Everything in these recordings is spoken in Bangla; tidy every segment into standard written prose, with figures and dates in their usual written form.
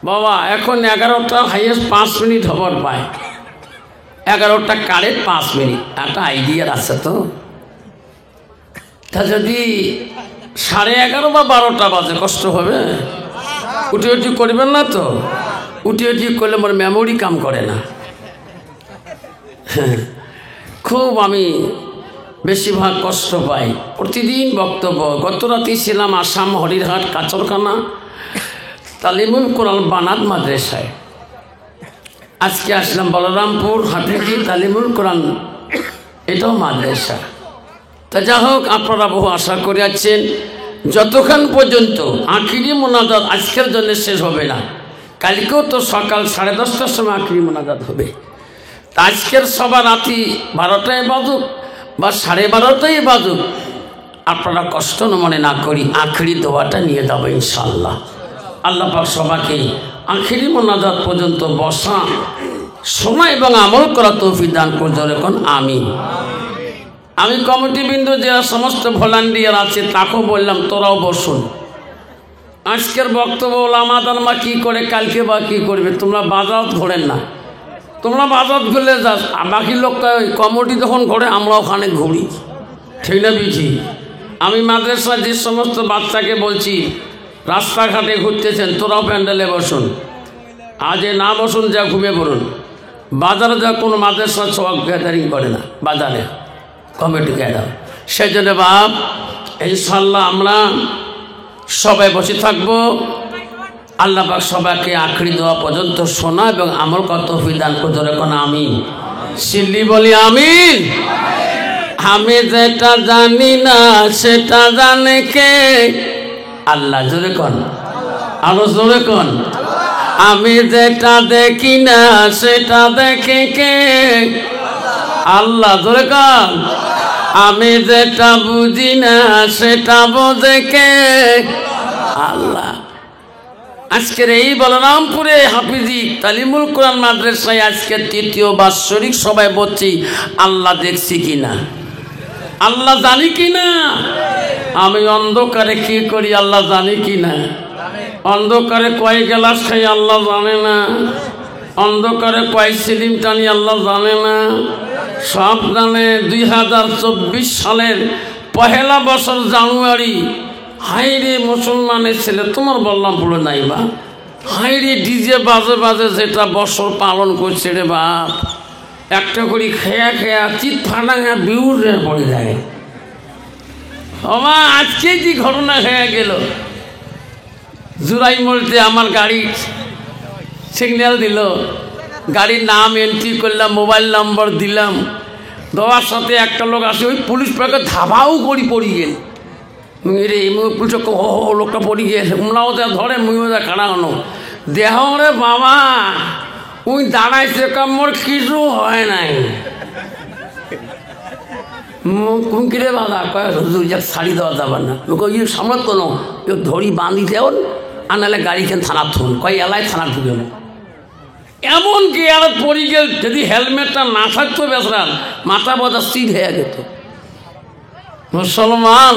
বাবা এখন 11টা হাইয়েস্ট 5 মিনিট হবার পায়, 11টা কারেক্ট 5 মিনিট। একটা আইডিয়ার আছে তো, তা যদি 11:30 বা 12টা বাজে কষ্ট হবে? উঠি উঠি করবেন না তো? উঠি উঠি করলে আমার মেমোরি কাম করে না। খুব আমি বেশিরভাগ কষ্ট পাই, প্রতিদিন বক্তব্য। গত রাতে ছিলাম আসাম হরিরহাট কাচরখানা তালিমুল কোরআন বানাত মাদ্রাসায়, আজকে আসলাম বলরামপুর হাটহাটি তালিমুল কোরআন, এটাও মাদ্রাসা। তা যা হোক, আপনারা বহু আশা করে আছেন। যতক্ষণ পর্যন্ত আখিরি মোনাজাত আজকের জন্য শেষ হবে না, কালকেও তো সকাল 10:30টার সময় আখিরি মোনাজাত হবে। তা আজকের সবার রাতি 12টায় বাজুক বা 12:30টায় বাজুক, আপনারা কষ্ট মনে না করি আখিরি দোয়াটা নিয়ে যাবো ইনশাআল্লাহ। আল্লাহ পাক সবাইকে আখিরি মোনাজাত পর্যন্ত বসা, শোনা এবং আমল করা তৌফিক দান করতে এখন আমিন। আমি কমিটিবৃন্দ যারা সমস্ত ভলান্টিয়ার আছে তাকেও বললাম তোরাও বসুন। আজকের বক্তব্য ওলামা দালমা কী করে কালকে বা কী করবে, তোমরা বাজাত ঘোরেন না, তোমরা বাজাত ঘুরলে যা, বাকি লোকটা ওই কমিটি যখন ঘোরে আমরা ওখানে ঘুরি, ঠিক না বিঠি? আমি মাদ্রাসার যে সমস্ত বাচ্চাকে বলছি রাস্তাঘাটে ঘুরতেছেন, তোরাও প্যান্ডেলে বসুন, আজ না বসুন, যা ঘুমিয়ে পড়ুন। বাজারে যা কোনো মাদ্রাসা সব গ্যাদারিং করে না, বাজারে কমিটি গ্যাদার। সেই জন্য বাপ ইনশাল্লাহ আমরা সবাই বসে থাকবো। আল্লাহ পাক সবাইকে আখরি দেওয়া পর্যন্ত শোনা এবং আমল করা তৌফিক দান করতে এখন আমিন। সিল্লি বলি আমিন। আমি যেটা জানি না সেটা জানে কে? আল্লাহ। জোরে কন, আরো জোরে কন। আমি যেটা দেখি না সেটা দেখে কে? আল্লাহ। জোরে কন। আমি যেটা বুঝি না সেটা বোঝে কে? আল্লাহ। আজকের এই বলরামপুরে হাফিজি তালিমুল কোরআন মাদ্রাসায় আজকের 3য় বাৎসরিক সবাই বলছি আল্লাহ দেখছি কিনা, আল্লাহ জানি কিনা। আমি অন্ধকারে কি করি আল্লাহ জানি কিনা। অন্ধকারে কয় গ্লাস খাই আল্লাহ জানে না, অন্ধকারে কয় সিলিম টানি আল্লাহ জানে না, সব জানে। 2024 সালের 1 বছর জানুয়ারি, হাইরে মুসলমানের ছেলে, তোমার বললাম পুরো নাই বা, হাইরে ডিজে বাজে বাজে যেটা বছর পালন করছে রে বাপ, একটা করে খেয়া খেয়া চিৎ ফাটা বিউরে পড়ে যায়। আমার আজকে যে ঘটনা হয়ে গেল, জুরাই মোড়তে আমার গাড়ি সিগন্যাল দিল, গাড়ির নাম এন্ট্রি করলাম, মোবাইল নম্বর দিলাম, দেওয়ার সাথে একটা লোক আসে, ওই পুলিশ পাকে ধাবাও করি পড়ি গেল। রে পুলিশ লোকটা পড়ি গিয়েছে, উমলাও যা ধরে মুইও যা খাড়া হনো দেহ রে বাবা, ওই দাঁড়াইছে মোর কিছু হয় নাই। কুমকিরে বাধা কয় হুজুর যা শাড়ি দেওয়া যাবে না, ইয়ে সামত কোনো ধরি বাঁধি দেও, আর নাহলে গাড়িখান থানা থুন, কয় এলাই থানা ঢুকে। এমনকি আর পড়ি গেল, যদি হেলমেটটা না থাকতো বেসরার মাথা বাজা স্থির হয়ে যেত। মুসলমান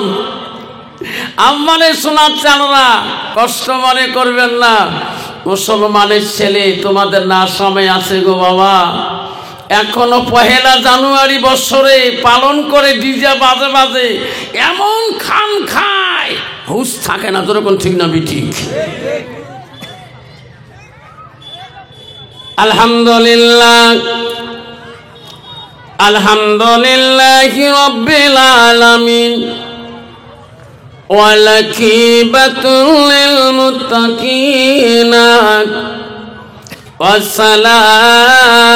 আমারে শোনাচ্ছে, আপনারা কষ্ট মনে করবেন না। মুসলমানের ছেলে তোমাদের না সময় আছে গো বাবা, এখনো 1 জানুয়ারি বছরে পালন করে ডিজে বাজে বাজে এমন খান খায়, হুঁশ থাকে না। যেরকম ঠিক না বিঠিক? আলহামদুলিল্লাহ, আলহামদুলিল্লাহি রাব্বিল আলামিন, ওয়ালাকিবাতুল লিল মুত্তাকিনা, ওয়াসসালাতু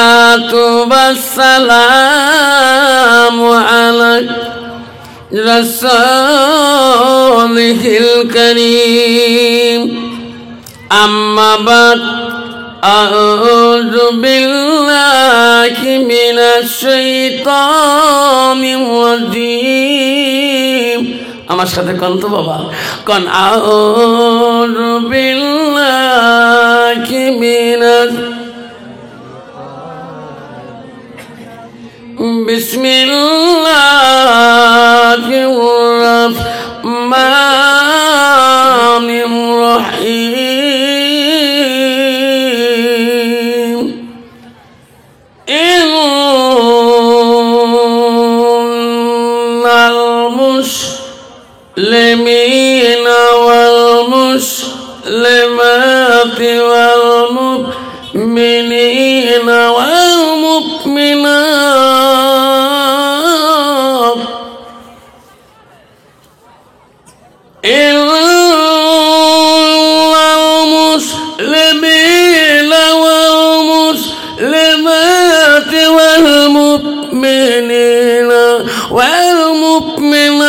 ওয়াসসালামু আলা রাসূলিল কারীম। আম্মা বাদ, আউযু বিল্লাহি মিনাশ শাইতানির রাজীম। আমার সাথে কন তো বাবা, কন আউযু বিল্লাহি মিনাশ, বিসমিল্লাহির রাহমানির রাহিম। والمؤمنين والمؤمنات المسلمين والمسلمات والمؤمنين والمؤمنات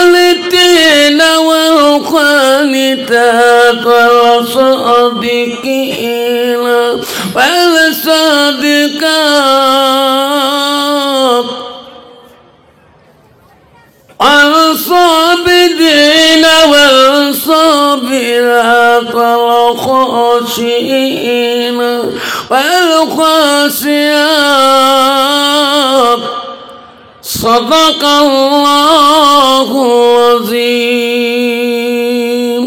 والقانتين والقانتات والصادقين والصادقات والصابرين والصابرات والخاشعين والخاشعات صدق الله العظيم.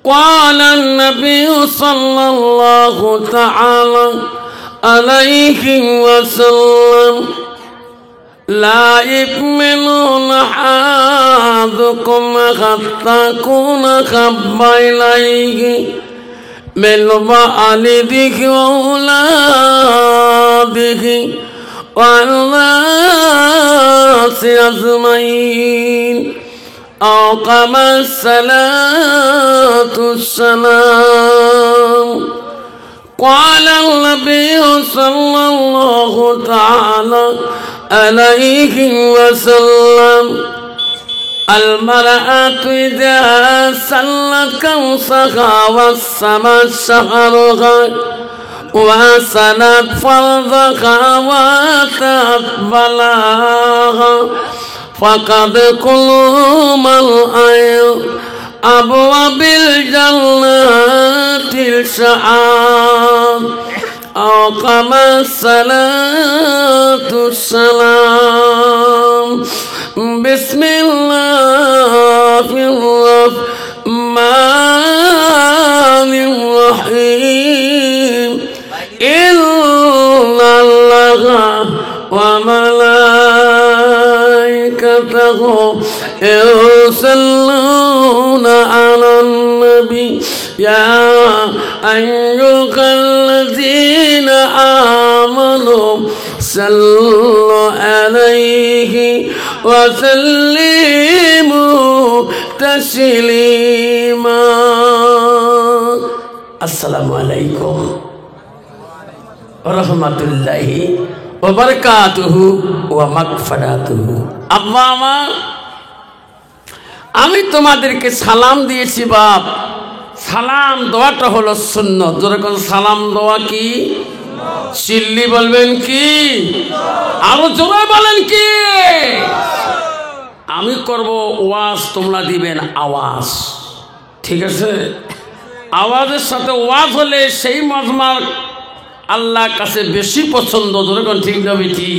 قال النبي صلى الله تعالى عليه وسلم لا يؤمن أحدكم حتى أكون أحب إليه من والده وأولاده والناس أجمعين أو كما الصلاة والسلام. قال النبي صلى الله تعالى عليه وسلم المرأة إذا سلك وسخا والسماء شهرها وسنت فرضها واتت بلاها فقد كل من أبواب الجنة الشعاب أو كما الصلاة والسلام. بسم الله الرحمن الرحيم. إن الله وملائكته يصلون على النبي يا أيها الذين آمنوا صلوا عليه وسلموا تسليما. السلام عليكم রহমতুল্লাহি ওয়া বারাকাতুহু ওয়া মাগফিরাতুহু। আব্বা আমার, আমি তোমাদেরকে সালাম দিয়েছি বাপ। সালাম দেওয়াটা হলো সুন্নাত। যেরকম সালাম দেওয়া কি চিল্লি বলবেন কি, আরো জোরে বলেন কি। আমি করব ওয়াজ, তোমরা দিবেন আওয়াজ, ঠিক আছে? আওয়াজের সাথে ওয়াজ হলে সেই মজমার আল্লাহর কাছে বেশি পছন্দ। যেরকম ঠিক না বেটি?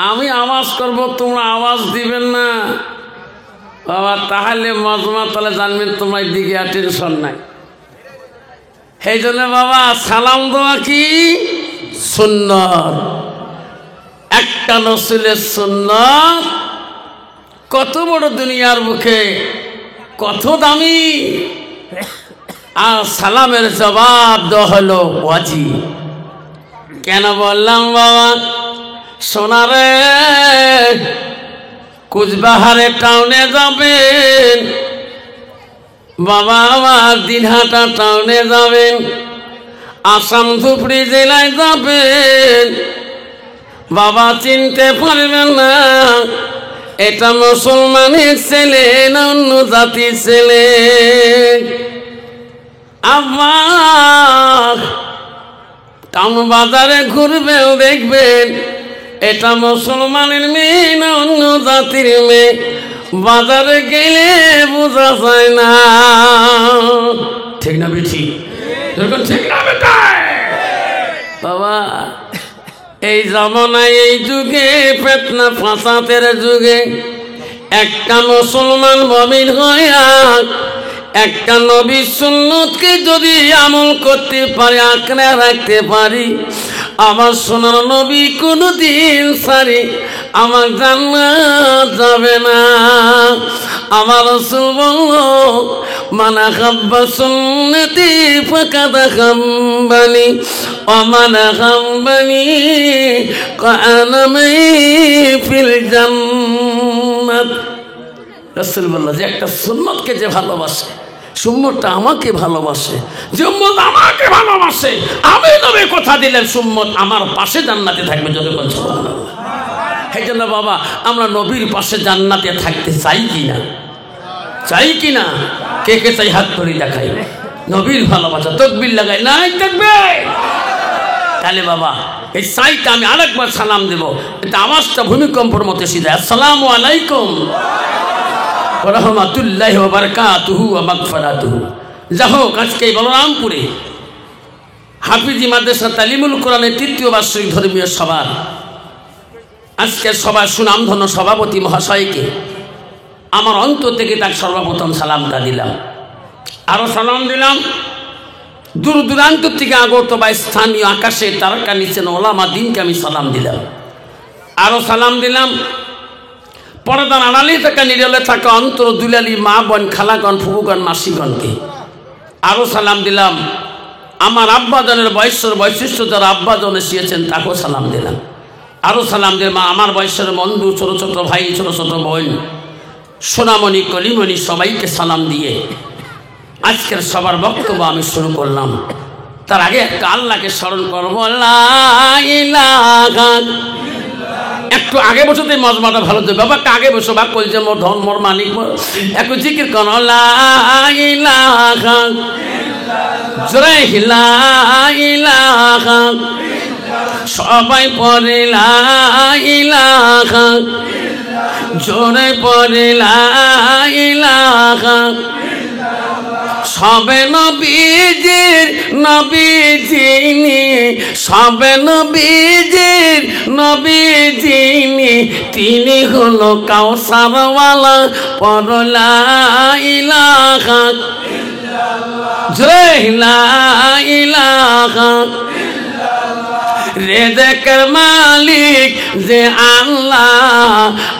আমি আওয়াজ করব, তোমরা আওয়াজ দিবেন না বাবা, তাহলে মজমা তাহলে জানবেন তোমার দিকে আর টেনশন নাই। সেই জন্য বাবা সালাম দেওয়া কি সুন্নাত, একটা রাসূলের সুন্নাত। কত বড় দুনিয়ার মুখে, কত দামি। আর সালামের জবাব দেওয়া হলো ওয়াজিব। কেন বললাম বাবা? সোনারে কুচবিহারে টাউনে যাবেন বাবা, আমার দিনহাটা টাউনে যাবেন, আসাম ধুপড়ি জেলায় যাবেন বাবা, চিনতে পারবেন না এটা মুসলমানের ছেলে না অন্য জাতির ছেলে। আবার টাউন বাজারে ঘুরবেন, দেখবেন এটা মুসলমানের মেয়ে না অন্য জাতির মেয়ে। বাজারে গেলে বোঝা যায় না, ঠিক না বেঠি? ঠিক না বেটা? বাবা এই জামানায়, এই যুগে, ফিতনা ফাসাদের যুগে, একটা মুসলমান মুমিন হইয়া একটা নবীর সুন্নতকে যদি আমল করতে পারি, আঁকড়ে রাখতে পারি, আমার সোনার নবী কোনদিন সারি আমার জান্নাত যাবে না। আমার রাসূল বলল মান আহাব্বা সুন্নতি ফাকাদ আহাব্বানি ওয়া মান আহাব্বানি কানা মাই ফিল জান্নাত। রাসূল বলল যে একটা সুন্নতকে যে ভালোবাসে, সুন্নতটা আমাকে ভালোবাসে, যে উম্মত আমাকে ভালোবাসে, আমি নবী কথা দিলেন সুন্নত আমার পাশে জান্নাতে থাকবে। যতক্ষণ সুবহানাল্লাহ। এই জন্য বাবা আমরা নবীর পাশে জান্নাতে থাকতে চাই কিনা? চাই কিনা? কে কে চাই হাত ধরে দেখাই। নবীর ভালোবাসা তাকবীর লাগাই নাই থাকবে। তাহলে বাবা এই চাইটা আমি আরেকবার সালাম দেব, এটা আওয়াজটা ভূমিকম্পের মতো সিধা। আসসালামু আলাইকুম ওয়া রাহমাতুল্লাহি ওয়া বারাকাতুহু ওয়া মাগফিরাতুহু। যাই হোক, আজকে বলরামপুরে হাফিজি মাদ্রাসা তালিমুল কোরআনের ৩য় বার্ষিক ধর্মীয় সভার আজকের সভার সুনামধন্য সভাপতি মহাশয়কে আমার অন্তর থেকে তার সর্বপ্রথম সালামটা দিলাম। আরও সালাম দিলাম দূর দূরান্ত থেকে আগত বা স্থানীয় আকাশে তারকা নিচে ওলামা দিনকে আমি সালাম দিলাম। আরও সালাম দিলাম পর্দার আড়ালে থাকা নিরলে থাকা অন্তর দুলালি মা বোন খালাগণ ফুফুগণ মাসিগণকে। আরও সালাম দিলাম আমার আব্বাজনের বয়সের বৈশিষ্ট্য যারা আব্বাজন এসিয়েছেন তাকেও সালাম দিলাম। আরও সালাম দিলাম আমার বয়সের বন্ধু, ছোটো ছোটো ভাই, ছোটো ছোটো বোন, সোনামণি কলিমণি সবাইকে সালাম দিয়ে আজকের সবার বক্তব্য আমি শুরু করলাম। তার আগে একটা আল্লাহকে স্মরণ করবো। একটু আগে বসতে মজমাটা ভালো দেবে বাবা, আগে বসো বা কলজে মোর ধন মোর মানিক একটু জিকির কর লা ইলাহা জোরে লা ইলাহা সবাই পড়ে লা ইলাহা জোরে পড়ে লা ইলাহা। সবে নবীজির নবী যিনি, সবে নবীজির নবী যিনি, তিনি হলো কাউসারওয়ালা পড়ো লা ইলাহা জয় লা ইলাহা। রেজেকের মালিক যে আল্লাহ,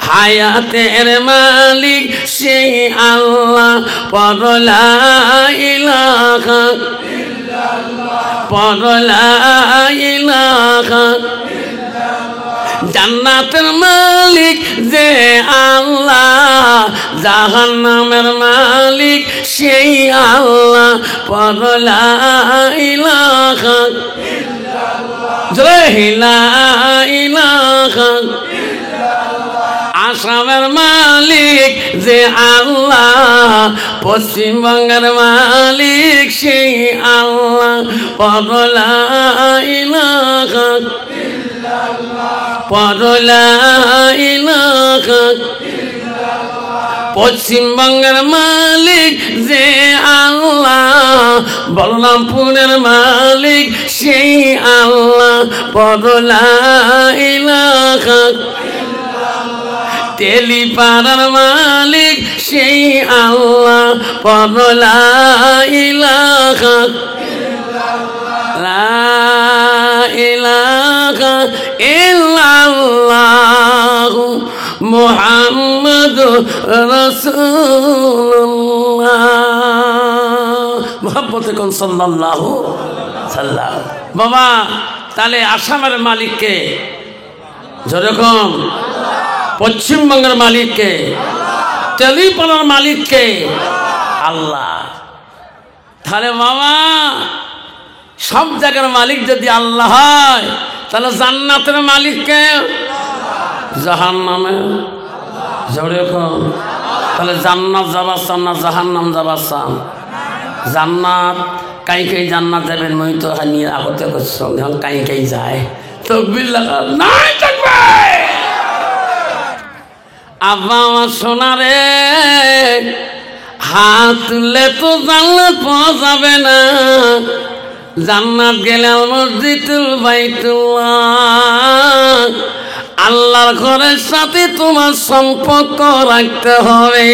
হায়াতের মালিক সেই আল্লাহ পড়ো লা ইলাহা পড়ো লা ইলাহা। জান্নাতের মালিক যে আল্লাহ, জাহান্নামের মালিক সেই আল্লাহ পড়ো লা ইলাহা জয় লা ইলাহা। আসামের মালিক যে আল্লাহ, পশ্চিমবঙ্গের মালিক সেই আল্লাহ পড়ো লা ইলাহা পড়ো লা ইলাহা। পশ্চিমবঙ্গের মালিক যে আল্লাহ, বলরামপুরের মালিক সেই আল্লাহ পড়ো লা ইলাহা। তেলিপাড়ার মালিক সেই আল্লাহ পড়ো লা ইলাহা লা ইলাহা ইল্লাল্লাহু মুহাম্মাদুর রাসূলুল্লাহ। মুহাব্বতে কোন সাল্লাল্লাহু সাল্লাম। বাবা তাহলে আসামের মালিককে যেরকম, পশ্চিমবঙ্গের মালিককে, তেলিপাড়ার মালিককে আল্লাহ। তাহলে বাবা সব জায়গার মালিক যদি আল্লাহ হয়, তাহলে জান্নাতের মালিককে, জাহান্নামে যেরকম, তাহলে জান্নাত যাবার চান না জাহান্নাম যাবার চান? জান্নাত কাই কাই জান্নাত যাবেন, মই তো নিয়ে আগতে করছো, এখন কাই কাই যায় তাকবীর লাগা নাই থাকবে। আব্বা আমার সোনারে হাত তুললে তো জান্নাত পাওয়া যাবে না। জান্নাত গেলে মসজিদুল বাইতুল্লাহ, আল্লাহর ঘরের সাথে তোমার সম্পর্ক রাখতে হবে।